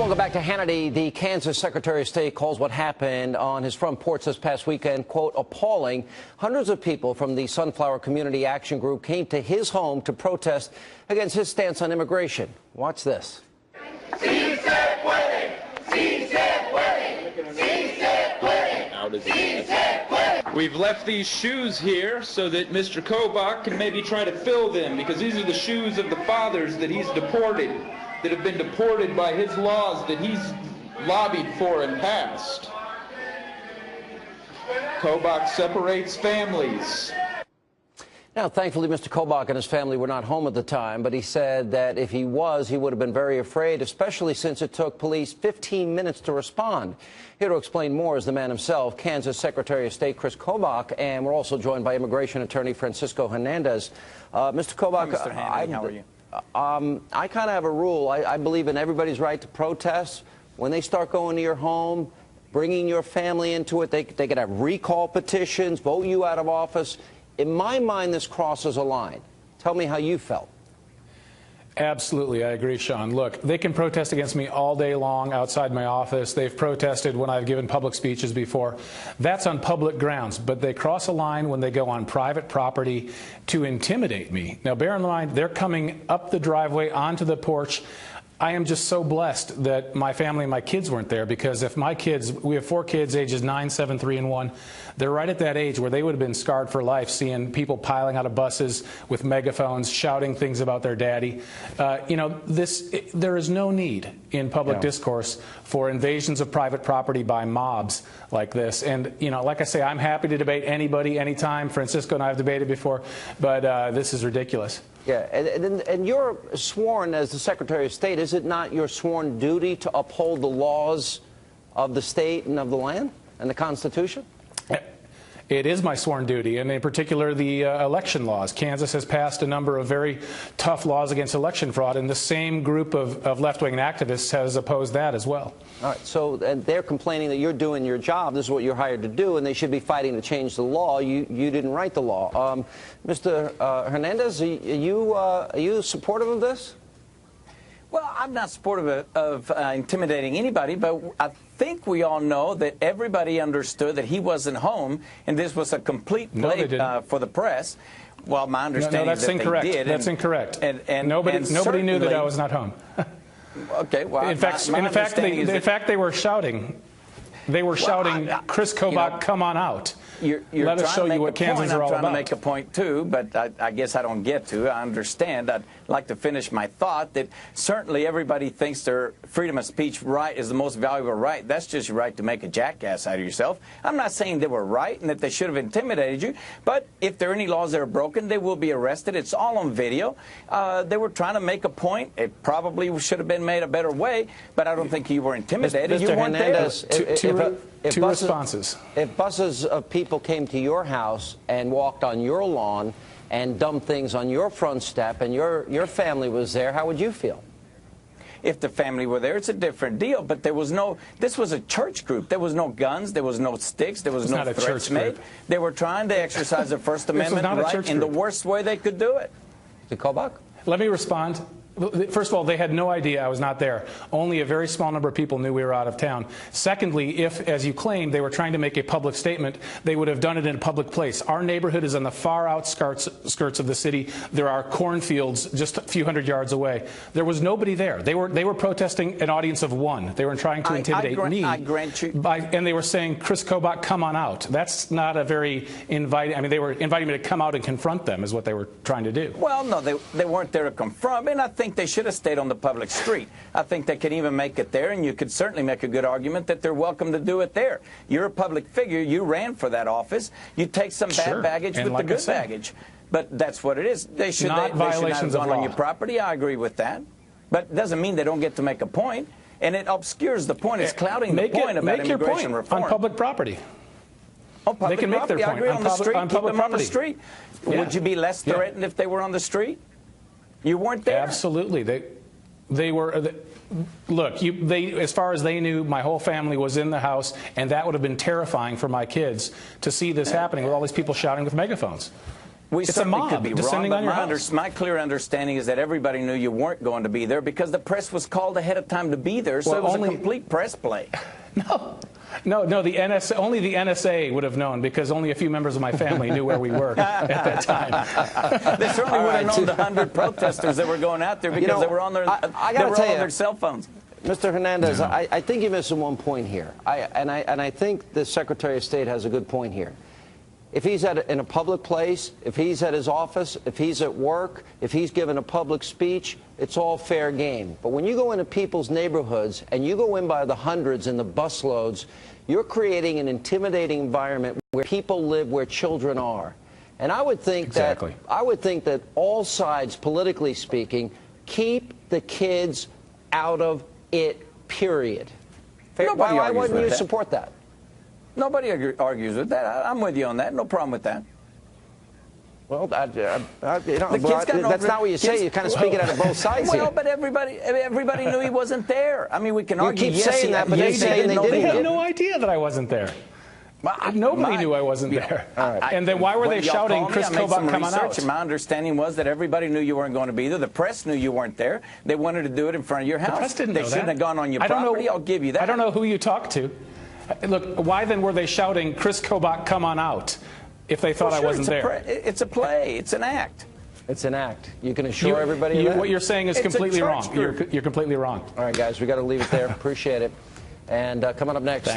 Welcome back to Hannity. The Kansas Secretary of State calls what happened on his front porch this past weekend, quote, appalling. Hundreds of people from the Sunflower Community Action Group came to his home to protest against his stance on immigration. Watch this. Sí se puede. Sí se puede. Sí se puede. Sí se puede. We've left these shoes here so that Mr. Kobach can maybe try to fill them, because these are the shoes of the fathers that he's deported, that have been deported by his laws that he's lobbied for and passed. Kobach separates families. Now, thankfully, Mr. Kobach and his family were not home at the time, but he said that if he was, he would have been very afraid, especially since it took police 15 minutes to respond. Here to explain more is the man himself, Kansas Secretary of State Kris Kobach, and we're also joined by immigration attorney Francisco Hernandez. Mr. Kobach, Mr. Hannity, how are you? I kind of have a rule. I believe in everybody's right to protest. When they start going to your home, bringing your family into it, they could have recall petitions, vote you out of office. In my mind, this crosses a line. Tell me how you felt. Absolutely, I agree, Sean. Look, they can protest against me all day long outside my office. They've protested when I've given public speeches before. That's on public grounds, but they cross a line when they go on private property to intimidate me. Now, bear in mind, they're coming up the driveway onto the porch. I am just so blessed that my family and my kids weren't there, because if my kids, we have 4 kids, ages 9, 7, 3, and 1, they're right at that age where they would have been scarred for life, seeing people piling out of buses with megaphones, shouting things about their daddy. There is no need in public discourse for invasions of private property by mobs like this. And, like I say, I'm happy to debate anybody, anytime. Francisco and I have debated before, but this is ridiculous. Yeah, and you're sworn as the Secretary of State. Is it not your sworn duty to uphold the laws of the state and of the land and the Constitution? It is my sworn duty, and in particular the election laws. Kansas has passed a number of very tough laws against election fraud, and the same group of left-wing activists has opposed that as well. All right, so and they're complaining that you're doing your job. This is what you're hired to do, and they should be fighting to change the law. You didn't write the law. Mr. Hernandez, are you supportive of this? Well, I'm not supportive of intimidating anybody, but I think we all know that everybody understood that he wasn't home, and this was a complete play for the press. Well, my understanding that's is that incorrect. They did. That's incorrect. And nobody knew that I was not home. Okay. Well, in fact, they were shouting. They were shouting, Kris Kobach, come on out. Let us show you what Kansans are all about. I'm trying to make a point, too, but I guess I don't get to. I understand. I'd like to finish my thought that certainly everybody thinks their freedom of speech right is the most valuable right. That's just your right to make a jackass out of yourself. I'm not saying they were right and that they should have intimidated you, but if there are any laws that are broken, they will be arrested. It's all on video. They were trying to make a point. It probably should have been made a better way, but I don't think you were intimidated. Mr. You weren't Hernandez, there. If responses. If buses of people came to your house and walked on your lawn and dumped things on your front step and your family was there, how would you feel? If the family were there, it's a different deal. But there was no, this was a church group. There was no guns. There was no sticks. There was no threats made. They were trying to exercise their First Amendment right in the worst way they could do it. Mr. Kobach? Let me respond. First of all, they had no idea I was not there. Only a very small number of people knew we were out of town. Secondly, if, as you claimed, they were trying to make a public statement, they would have done it in a public place. Our neighborhood is on the far outskirts of the city. There are cornfields just a few hundred yards away. There was nobody there. They were protesting an audience of 1. They were trying to intimidate me. I grant you. And they were saying, Kris Kobach, come on out. That's not a very inviting. I mean, they were inviting me to come out and confront them is what they were trying to do. Well, no, they weren't there to confront. And I think they should have stayed on the public street. I think they could even make it there, and you could certainly make a good argument that they're welcome to do it there. You're a public figure. You ran for that office. You take some bad baggage with the good baggage. But that's what it is. They should not have gone on your property. I agree with that. But it doesn't mean they don't get to make a point, and it obscures the point. It's clouding the point about immigration reform. On public property. They can make their point. I agree on the street. On public property. On the street. Yeah. Would you be less threatened if they were on the street? You weren't there. Absolutely. They were. Look, as far as they knew, my whole family was in the house, and that would have been terrifying for my kids to see this happening with all these people shouting with megaphones. We It's a certainly mob could be descending wrong, on your but house. my clear understanding is that everybody knew you weren't going to be there because the press was called ahead of time to be there, so Well, it was only- a complete press play. No, the NSA, only the NSA would have known because only a few members of my family knew where we were at that time. They certainly would have known the 100 protesters that were going out there because they were on their, they were all on their cell phones. Mr. Hernandez, I think you're missing one point here. I think the Secretary of State has a good point here. If he's in a public place, if he's at his office, if he's at work, if he's giving a public speech, it's all fair game. But when you go into people's neighborhoods and you go in by the hundreds and the busloads, you're creating an intimidating environment where people live, where children are. And I would think that all sides, politically speaking, keep the kids out of it, period. Why wouldn't you support that? Nobody argues with that. I'm with you on that. No problem with that. Well, that's not what you say. You're kind of speaking out of both sides here. Well, but everybody knew he wasn't there. I mean, we can argue. You keep saying that, but they're saying they didn't. They had no idea that I wasn't there. Nobody knew I wasn't there. Right. And then why were they shouting, Kris Kobach, come on out? My understanding was that everybody knew you weren't going to be there. The press knew you weren't there. They wanted to do it in front of your house. The press didn't know They shouldn't have gone on your property. I'll give you that. I don't know who you talked to. Look, why then were they shouting, Kris Kobach, come on out, if they thought I wasn't there? It's a play. It's an act. It's an act. You can assure everybody of that? What you're saying is completely wrong. You're completely wrong. All right, guys, we got to leave it there. Appreciate it. And coming up next.